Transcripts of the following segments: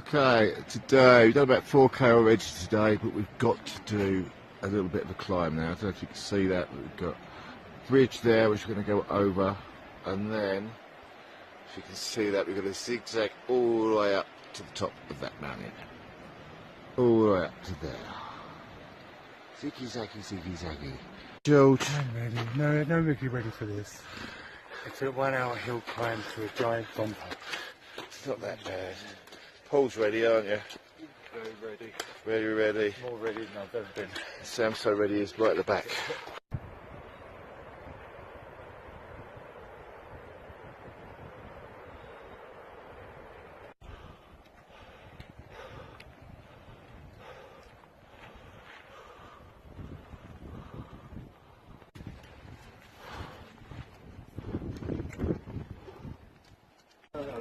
Okay, today we've done about 4k already today, but we've got to do a little bit of a climb now. I don't know if you can see that, but we've got a bridge there which we're going to go over, and then if you can see that, we're going to zigzag all the way up to the top of that mountain. All the way up to there. Ziggy zaggy, ziggy zaggy. George. I'm ready. No Ricky ready for this. It's a 1 hour hill climb to a giant bumper. It's not that bad. Paul's ready, aren't you? Very ready. Ready. More ready than I've ever been. Sam's so ready, he's right at the back.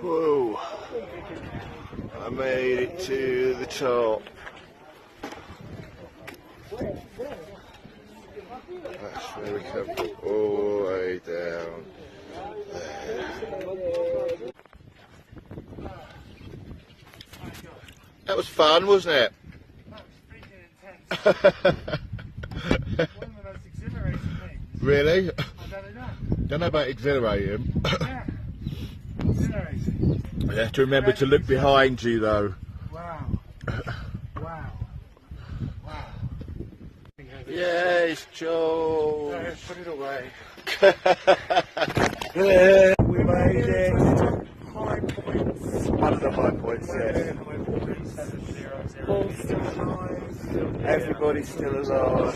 Whoa! I made it to the top. That's where we come from, all the way down there. That was fun, wasn't it? That was freaking intense. One of the most exhilarating things Really? I've ever done. Don't know about exhilarating. Yeah. Exhilarating. You have to remember to look behind you though. Wow. Wow. Wow. Yes, Joel. No, put it away. Yeah. We made it. High points. One of the high points, yes. Paul's still alive. Everybody's still alive.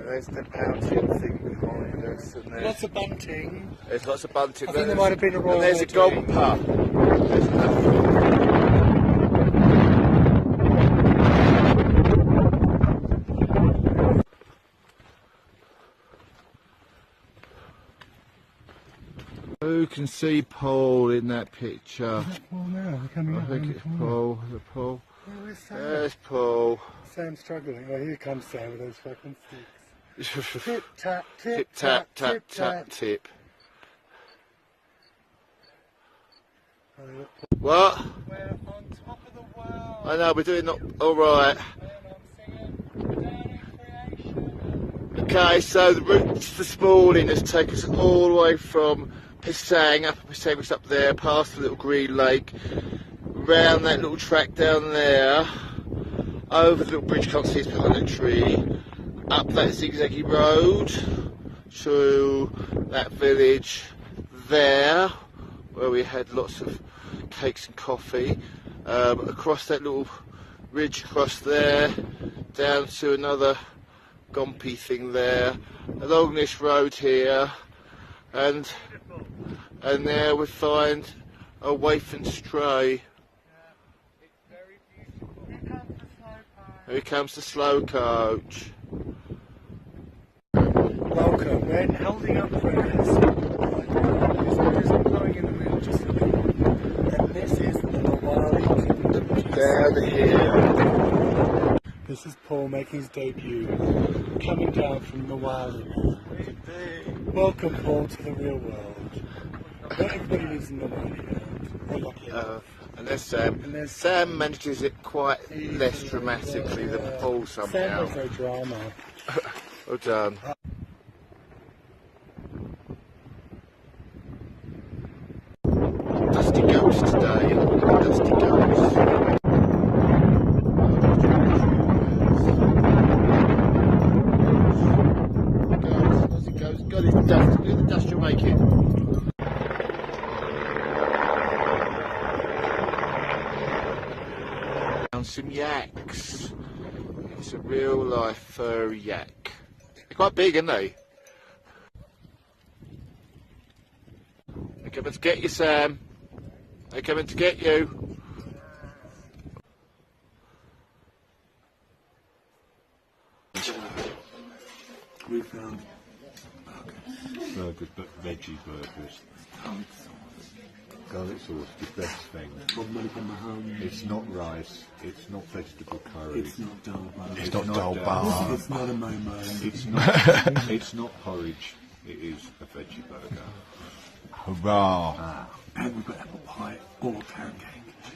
There's the mountain thing behind us, and Lots of bunting. there's lots of bunting. I think there might have been a royal and there's a wedding. gompa. There's Who can see Paul in that picture? Is that Paul now? We're coming I up think on it's the corner. Paul. Is it Paul? Oh, where's Sam? There's Paul. Sam's struggling. Oh, here comes Sam with those fucking sticks. Tip Tip tap, tap tap tap tip. What? We're on top of the world. I know we're doing all right. Okay, so the route this morning has taken us all the way from Pisang, up Pisang, was up there, past the little green lake, round that little track down there, over the little bridge, can't see it's behind that tree, up that zigzaggy road to that village there, where we had lots of cakes and coffee, across that little ridge across there, down to another gompy thing there, along this road here, and there we find a waif and stray. It's very beautiful. Here comes the slow coach. Welcome. We're holding up prayers. This is blowing in the wind just a little. And this is the Nawali. Down here. This is Paul making his debut, coming down from Nawali. Welcome, Paul, to the real world. Not everybody lives in Nawali. They're lucky enough. And there's Sam. Sam manages it quite less dramatically than Paul Sam somehow. has no drama. Well done. Dusty ghost today. Dusty ghost. Dusty ghost. Got his dust. Look at the dust you're making. Found some yaks. It's a real life furry yak. They're quite big, aren't they? They're coming to get you, Sam. They're coming to get you. We found burgers, but veggie burgers. Garlic sauce, the best thing. It's not rice, it's not vegetable curry. It's not dal bar. It's not dal bar. It's not a momo. It's not. It's not porridge. It is a veggie burger. Hurrah! And we've got apple pie or carrot cake.